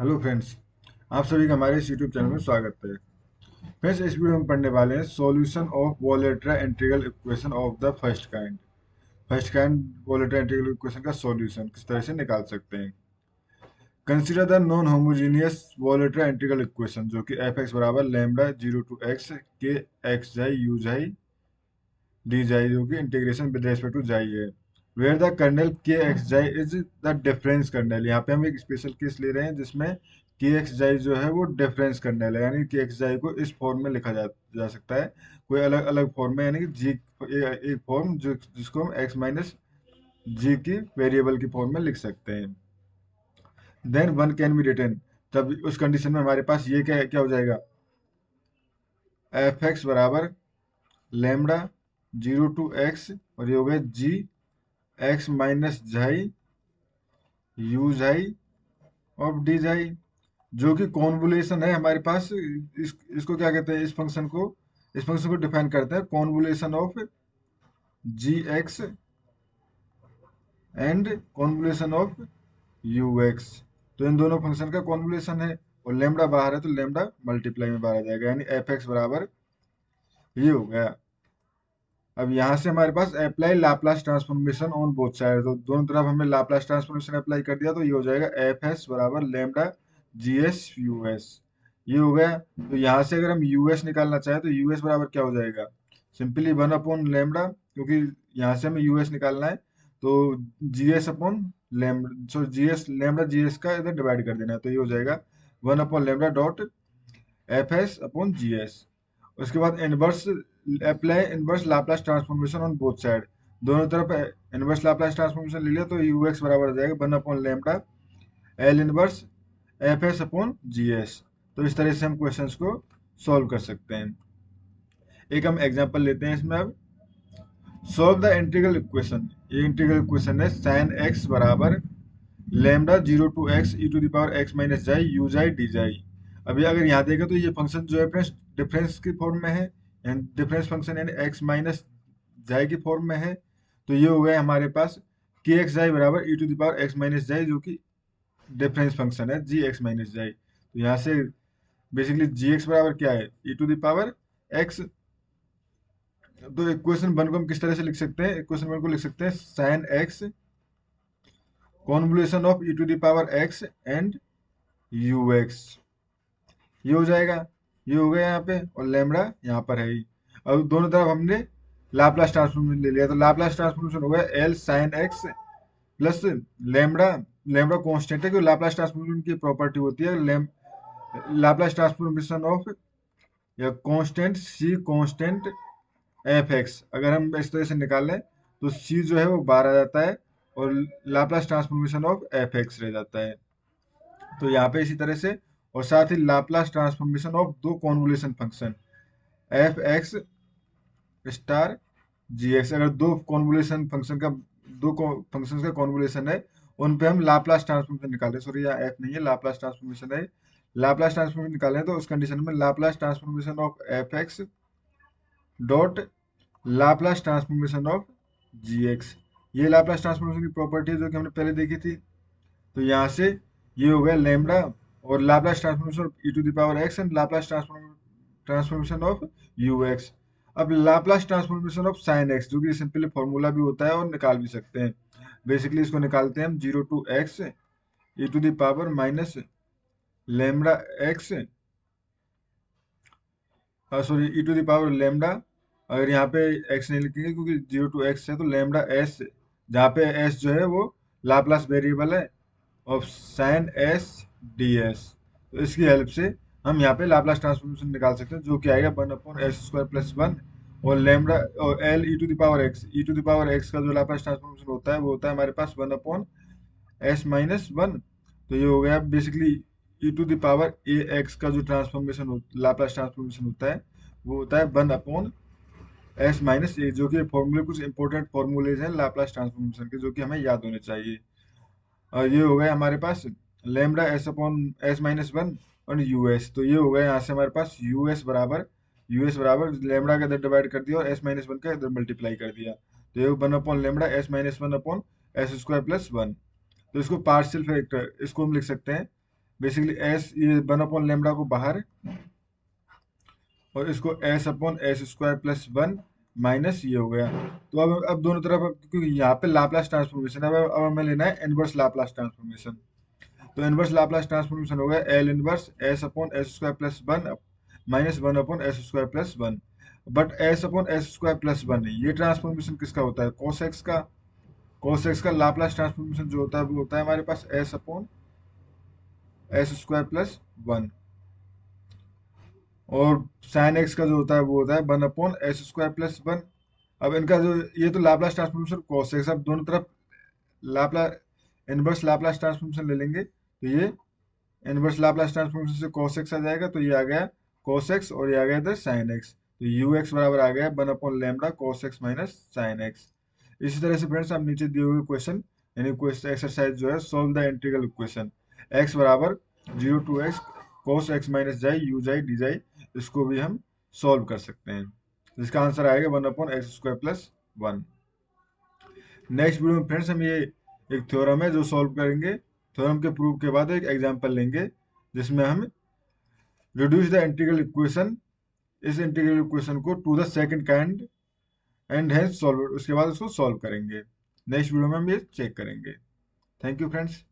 Hello friends, आप सभी का हमारे इस यूट्यूब चैनल में स्वागत है। फ्रेंड्स, इस वीडियो में पढ़ने वाले हैं solution of Volterra integral equation of the first kind Volterra integral equation का सॉल्यूशन किस तरह से निकाल सकते हैं। Consider the non homogeneous Volterra integral equation जो कि एफ एक्स बराबर lambda zero to x k x xi u xi d xi जो कि integration with respect to xi है। Where the kernel k x xi is the difference kernel. यहाँ पे हम एक स्पेशल केस ले रहे हैं जिसमें के एक्स जाई जो है वो डिफरेंस कर्नेल है, यानी के एक्स जाई को इस फॉर्म में लिखा जा सकता है कोई अलग अलग फॉर्म में, यानी कि जी एक फॉर्म जो जिसको हम एक्स माइनस जी की वेरिएबल की फॉर्म में लिख सकते हैं। Then one can be written, तब उस कंडीशन में हमारे पास ये क्या क्या हो जाएगा, एफ एक्स बराबर लेमडा जीरो टू एक्स और ये हो गया g x minus xi u xi of d xi, जो कि कॉन्वोल्यूशन है हमारे पास। इसको क्या कहते हैं, इस फंक्शन को डिफाइन करते हैं convolution of g x and convolution of u x. तो इन दोनों फंक्शन का कॉन्वोल्यूशन है और लेमडा बाहर है तो लेमडा मल्टीप्लाई में बाहर आ जाएगा, यानी एफ एक्स बराबर ये हो गया। अब यहाँ से हमारे पास apply Laplace transformation on both side, तो दोनों तरफ हमने लाप्लास ट्रांसफॉर्मेशन अप्लाई कर दिया तो ये हो जाएगा एफ एस बराबर lambda g S U S. ये हो गया। तो यहाँ से अगर हम यू एस निकालना चाहें तो यू एस बराबर क्या हो जाएगा, सिंपली वन अपॉन लेमडा, क्योंकि यहाँ से हमें यू एस निकालना है तो g s upon lambda, so g s lambda g s का इधर डिवाइड कर देना है, तो ये हो जाएगा one upon lambda dot F S upon G S. उसके बाद inverse apply inverse Laplace transformation on both side, दोनों तरफ इनवर्स लाप्लास ट्रांसफॉर्मेशन ले लिया तो यू एक्स बराबर आ जाएगा one upon lambda L inverse F S upon G S. तो इस तरह से हम क्वेश्चंस को सॉल्व कर सकते हैं। एक हम एग्जांपल लेते हैं इसमें। अब सॉल्व द इंटीग्रल इक्वेशन, ये इंटीग्रल इक्वेशन है साइन एक्स बराबर lambda zero to x e to the power x minus xi u xi d xi. अभी अगर यहाँ देखें तो ये फंक्शन जो है फ्रेंड्स डिफरेंस की फॉर्म में है, डिफरेंस फंक्शन यानी एक्स माइनस जाई की फॉर्म में है। तो ये हो गया हमारे पास के एक्स जाई बराबर e to the power x minus xi जो कि डिफरेंस फंक्शन है जी एक्स माइनस जाई। तो यहाँ से बेसिकली जी एक्स बराबर क्या है, ई टू द पावर एक्स। तो इक्वेशन वन को हम किस तरह से लिख सकते हैं, इक्वेशन वन को लिख सकते हैं sine x convolution of e to the power x and u x. ये हो जाएगा, ये हो गया यहाँ पे और लेमड़ा यहाँ पर है ही। अब दोनों तरफ हमने लाप्लास ट्रांसफॉर्मेशन ले लिया तो लाप्लास ट्रांसफॉर्मेशन हो गया L sine x plus lambda. Lambda constant है क्योंकि लाप्लास ट्रांसफॉर्मेशन की प्रॉपर्टी होती है लाप्लास ट्रांसफॉर्मेशन ऑफ या कांस्टेंट सी कांस्टेंट एफ एक्स। अगर हम इस तरह से निकालें तो सी जो है वो बाहर आ जाता है और Laplace transformation of f x रह जाता है। तो यहाँ पे इसी तरह से, और साथ ही लाप्लास ट्रांसफॉर्मेशन ऑफ दो convolution function f x star g x, अगर दो कॉन्वोल्यूशन फंक्शन का दो फंक्शन का कॉन्वोल्यूशन है उन पे हम लाप्लास ट्रांसफॉर्मेशन निकाल रहे हैं, सॉरी यहाँ एफ नहीं है लाप्लास ट्रांसफॉर्मेशन है। लाप्लास ट्रांसफॉर्मेशन निकालें तो उस कंडीशन में Laplace transformation of f x dot Laplace transformation of g x. ये लाप्लास ट्रांसफॉर्मेशन की प्रॉपर्टी है जो कि हमने पहले देखी थी। तो यहाँ से ये हो गया लेमडा और Laplace transformation of e to the power x and Laplace transformation of u x. अब Laplace transformation of sine x जो कि सिंपली फॉर्मूला भी होता है और निकाल भी सकते हैं। बेसिकली इसको निकालते हैं हम zero to x e to the power minus lambda x, sorry e to the power lambda. अगर यहाँ पे एक्स नहीं लिखेंगे क्योंकि जीरो टू एक्स है तो लेमडा एस, जहाँ पे एस जो है वो लाप्लास वेरिएबल है of sine S D S. तो इसकी हेल्प से हम यहाँ पे लाप्लास ट्रांसफॉर्मेशन निकाल सकते हैं जो कि आएगा one upon x square plus one और लेमडा और l e to the power x. E to the power x का जो लाप्लास ट्रांसफॉर्मेशन होता है वो होता है हमारे पास one upon s minus one. तो ये हो गया basically e to the power a x का जो ट्रांसफॉर्मेशन लाप्लास ट्रांसफॉर्मेशन होता है वो होता है वन अपॉन एस माइनस ए, जो कि फॉर्मूले कुछ इंपॉर्टेंट फॉर्मूलेज हैं लाप्लास ट्रांसफॉर्मेशन के जो कि हमें याद होने चाहिए। और ये हो गया हमारे पास lambda s upon s minus one और यू एस। तो ये हो गया यहाँ से हमारे पास यू एस बराबर लेमडा का इधर डिवाइड कर दिया और एस माइनस वन का इधर मल्टीप्लाई कर दिया। तो ये one upon lambda S minus one upon s square plus one. तो इसको पार्शियल फैक्टर इसको हम लिख सकते हैं बेसिकली एस, ये 1/λ को बाहर, और इसको S upon s square plus 1 minus ये हो गया। तो अब दोनों तरफ, क्योंकि यहाँ पे लाप्लास ट्रांसफॉर्मेशन है, अब हमें लेना है इनवर्स लाप्लास ट्रांसफॉर्मेशन। तो इनवर्स लाप्लास ट्रांसफॉर्मेशन हो गया L inverse S upon s square plus 1 minus 1 upon s square plus 1। But S upon s square plus 1 ये ट्रांसफॉर्मेशन किसका होता है? cos x का। cos x का लाप्लास ट्रांसफॉर्मेशन जो होता है वो होता है हमारे पास s upon s square plus 1। और साइन एक्स का जो होता है वो होता है 1/s² + 1। अब इनका जो, ये तो लाप्लास ट्रांसफॉर्मेशन cos x, अब दोनों तरफ लाप्ला इनवर्स लाप्लास ट्रांसफॉर्मेशन ले लेंगे तो ये इनवर्स लाप्लास ट्रांसफॉर्मेशन से cos x आ जाएगा, तो ये आ गया cos x और ये आ गया इधर sin x। तो ux बराबर आ गया 1/λ cos x minus sin x। इसी तरह से फ्रेंड्स, आप नीचे दिए हुए क्वेश्चन यानी क्वेश्चन एक्सरसाइज जो है, solve the integral equation x बराबर 0 to x cos x minus जाई u जाई डी जाई, इसको भी हम सॉल्व कर सकते हैं, जिसका आंसर आएगा 1/x² + 1। नेक्स्ट वीडियो में फ्रेंड्स हम ये एक थ्योरम है जो सॉल्व करेंगे। थ्योरम के प्रूफ के बाद एक एग्जांपल लेंगे जिसमें हम रिड्यूस द इंटीग्रल इक्वेशन, इस इंटीग्रल इक्वेशन को to the second kind and hence solve, उसके बाद उसको सॉल्व करेंगे। नेक्स्ट वीडियो में हम ये चेक करेंगे। Thank you friends.